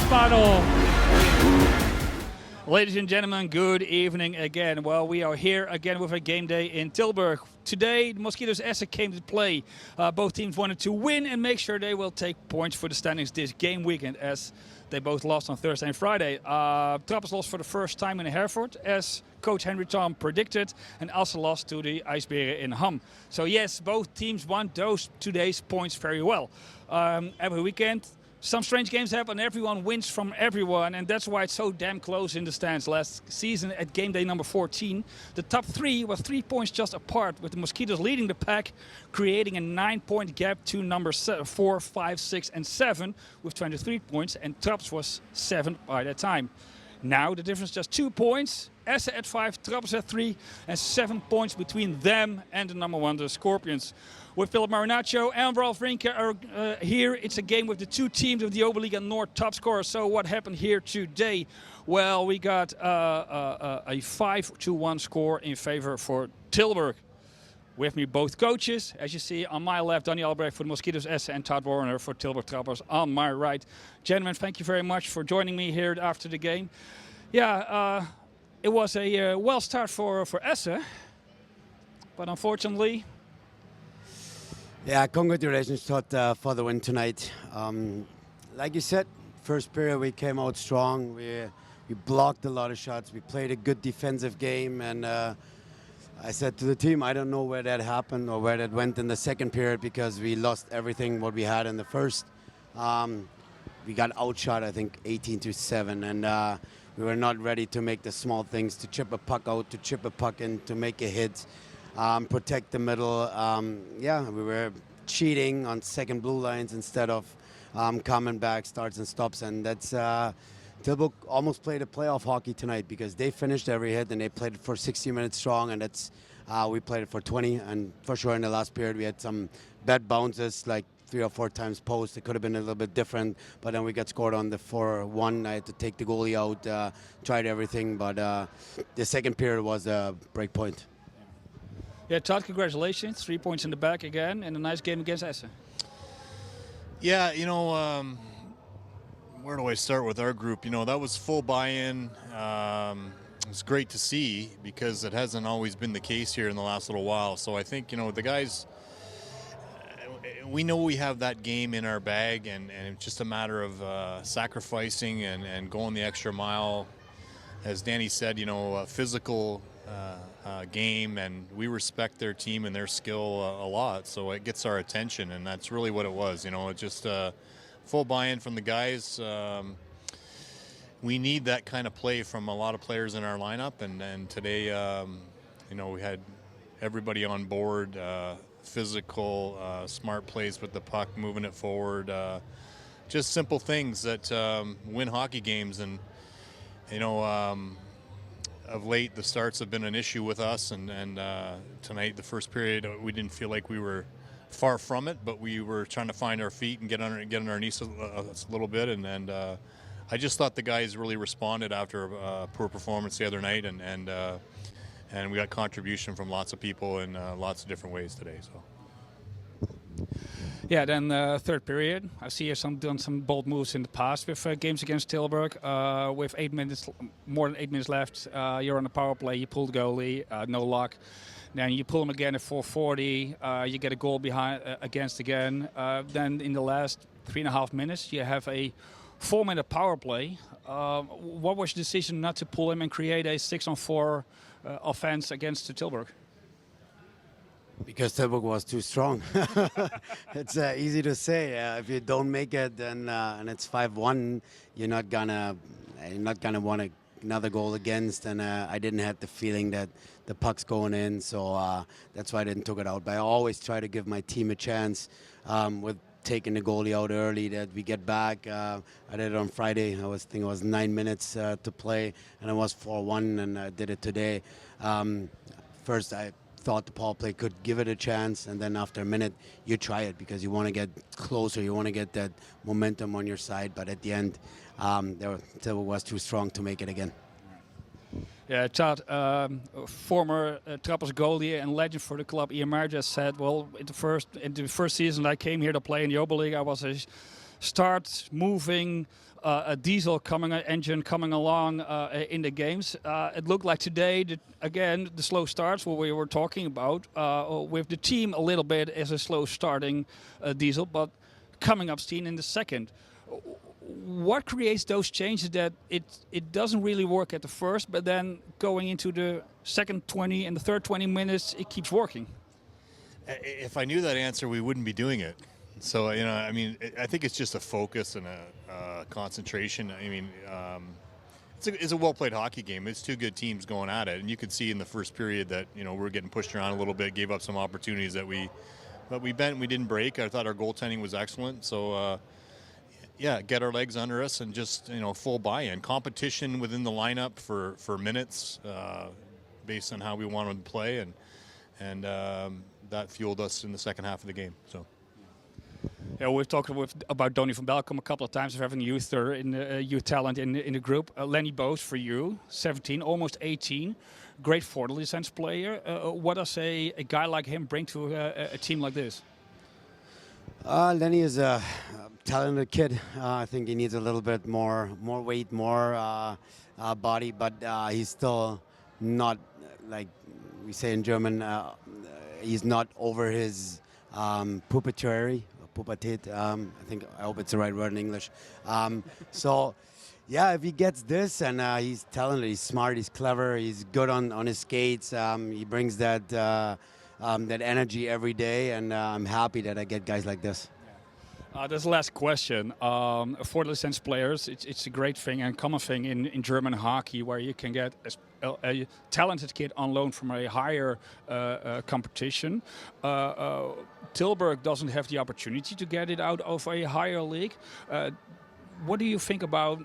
final. Ladies and gentlemen, good evening again. Well, we are here again with a game day in Tilburg. Today, the Moskitos Essen came to play. Both teams wanted to win and make sure they will take points for the standings this game weekend, as they both lost on Thursday and Friday. Trappers lost for the first time in Herford, as coach Henry Tom predicted, and also lost to the IJsberen in Ham. So yes, both teams won those today's points very well. Every weekend, some strange games happen, everyone wins from everyone, and that's why it's so damn close in the stands. Last season at game day number 14, the top three were 3 points just apart, with the Moskitos leading the pack, creating a 9-point gap to number 4, 5, 6 and 7 with 23 points, and Traps was 7 by that time. Now the difference is just 2 points. Essen at 5, Trappers at 3, and 7 points between them and the number 1, the Scorpions. With Philip Marinaccio and Ralph Rinke are here. It's a game with the two teams of the Oberliga-Nord top scorers. So what happened here today? Well, we got a 5-1 score in favor for Tilburg. With me, both coaches. As you see, on my left, Danny Albrecht for the Moskitos Essen and Todd Warner for Tilburg Trappers on my right. Gentlemen, thank you very much for joining me here after the game. Yeah, it was a well start for Essen, but unfortunately... Yeah, congratulations, Todd, for the win tonight. Like you said, first period we came out strong. We blocked a lot of shots. We played a good defensive game, and I said to the team, I don't know where that happened or where that went in the second period, because we lost everything what we had in the first. We got outshot, I think, 18-7, and we were not ready to make the small things, to chip a puck out, to chip a puck in, to make a hit. Protect the middle. Yeah, we were cheating on second blue lines instead of coming back, starts and stops, and that's Tilburg almost played a playoff hockey tonight, because they finished every hit and they played it for 60 minutes strong, and that's we played it for 20. And for sure in the last period we had some bad bounces, like 3 or 4 times post. It could have been a little bit different, but then we got scored on the 4-1. I had to take the goalie out, tried everything, but the second period was a break point. Yeah, Todd, congratulations. 3 points in the back again, and a nice game against Essen. Yeah, you know, where do I start with our group? You know, that was full buy-in. It's great to see, because it hasn't always been the case here in the last little while. So I think, you know, the guys, we know we have that game in our bag, and it's just a matter of sacrificing and going the extra mile. As Danny said, you know, physical game, and we respect their team and their skill a lot, so it gets our attention, and that's really what it was. You know, it's just full buy-in from the guys. We need that kind of play from a lot of players in our lineup, and today, you know, we had everybody on board, physical, smart plays with the puck, moving it forward, just simple things that win hockey games. And you know, of late, the starts have been an issue with us, and tonight, the first period, we didn't feel like we were far from it, but we were trying to find our feet and get on our knees a little bit, and I just thought the guys really responded after a poor performance the other night, and we got contribution from lots of people in lots of different ways today. So. Yeah, then third period. I see you've done some bold moves in the past with games against Tilburg. With 8 minutes, more than 8 minutes left, you're on the power play. You pull the goalie, no luck. Then you pull him again at 4:40. You get a goal behind against again. Then in the last 3.5 minutes, you have a 4-minute power play. What was your decision not to pull him and create a 6-on-4 offense against Tilburg? Because Tilburg was too strong. It's easy to say. If you don't make it, then and it's 5-1, you're not gonna want another goal against. And I didn't have the feeling that the puck's going in, so that's why I didn't took it out. But I always try to give my team a chance with taking the goalie out early, that we get back. I did it on Friday. I think it was 9 minutes to play, and it was 4-1, and I did it today. First, I thought the power play could give it a chance, and then after a minute you try it, because you want to get closer, you want to get that momentum on your side, but at the end Tilburg was too strong to make it again. Yeah, Todd, former Trappers goalie and legend for the club, Ian Meyer, just said, well, in the first season I came here to play in the Oberliga, I was start moving. A diesel engine coming along in the games. It looked like today, again, the slow starts, what we were talking about, with the team a little bit as a slow starting diesel, but coming up steam in the second. What creates those changes that it doesn't really work at the first, but then going into the second 20 and the third 20 minutes, it keeps working? If I knew that answer, we wouldn't be doing it. So, I mean, I think it's just a focus and a concentration. I mean, it's a well-played hockey game. It's two good teams going at it. And you could see in the first period that, we're getting pushed around a little bit, gave up some opportunities that we bent, we didn't break. I thought our goaltending was excellent. So, get our legs under us and just, full buy-in. Competition within the lineup for minutes based on how we wanted to play. And that fueled us in the second half of the game. So. Yeah, we've talked about Donny van Belkom a couple of times of having youth talent in the group. Lenny Boos for you, 17, almost 18, great forward defense player. What does a guy like him bring to a team like this? Lenny is a talented kid. I think he needs a little bit more weight, more body, but he's still not, like we say in German, he's not over his puberty. I hope it's the right word in English. So, yeah, if he gets this and he's talented, he's smart, he's clever, he's good on his skates. He brings that energy every day, and I'm happy that I get guys like this. That's the last question. For the license players, it's a great thing and common thing in German hockey where you can get a talented kid on loan from a higher competition. Tilburg doesn't have the opportunity to get it out of a higher league. What do you think about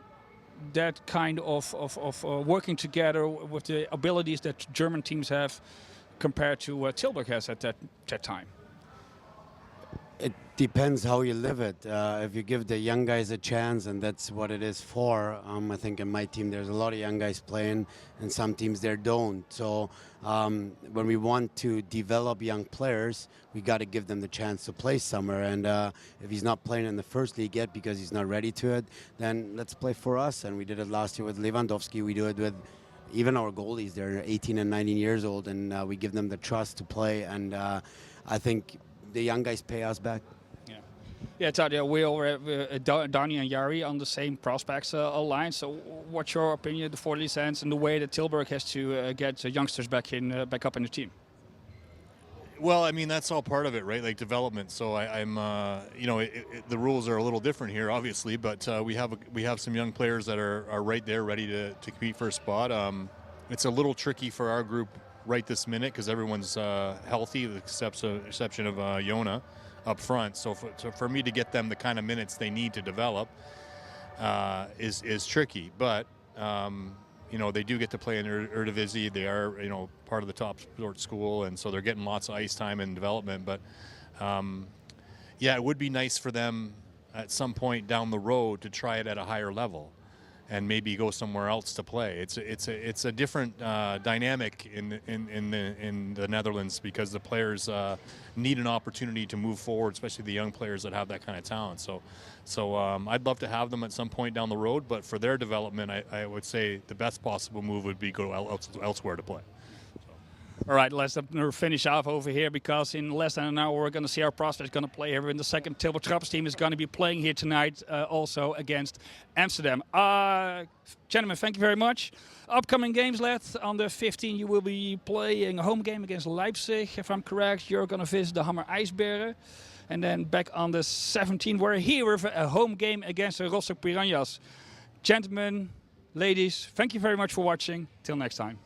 that kind of working together with the abilities that German teams have compared to what Tilburg has at that time? It depends how you live it. If you give the young guys a chance, and that's what it is for. I think in my team there's a lot of young guys playing, and some teams there don't. So when we want to develop young players, we got to give them the chance to play somewhere. And if he's not playing in the first league yet because he's not ready to it, then let's play for us. And we did it last year with Lewandowski. We do it with even our goalies. They're 18 and 19 years old, and we give them the trust to play. And I think the young guys pay us back. Yeah, Tadia, we all have Donny and Jari on the same prospects alliance. So, what's your opinion of the 40 cents and the way that Tilburg has to get youngsters back up in the team? Well, I mean, that's all part of it, right? Like development. So I'm, the rules are a little different here, obviously, but we have some young players that are right there, ready to compete for a spot. It's a little tricky for our group right this minute because everyone's healthy, with the exception of Jona up front. So for me to get them the kind of minutes they need to develop is tricky. But they do get to play in Eredivisie. They are part of the top sports school, and so they're getting lots of ice time and development. But it would be nice for them at some point down the road to try it at a higher level and maybe go somewhere else to play. It's a different dynamic in the Netherlands because the players need an opportunity to move forward, especially the young players that have that kind of talent. So I'd love to have them at some point down the road, but for their development, I would say the best possible move would be go elsewhere to play. All right, let's finish off over here because in less than an hour we're going to see our prospects going to play here in the second. Tilburg Trappers team is going to be playing here tonight also against Amsterdam. Gentlemen, thank you very much. Upcoming games left on the 15th. You will be playing a home game against Leipzig, if I'm correct. You're going to visit the Hammer IJsberen. And then back on the 17th, we're here with a home game against the Rostock Piranhas. Gentlemen, ladies, thank you very much for watching. Till next time.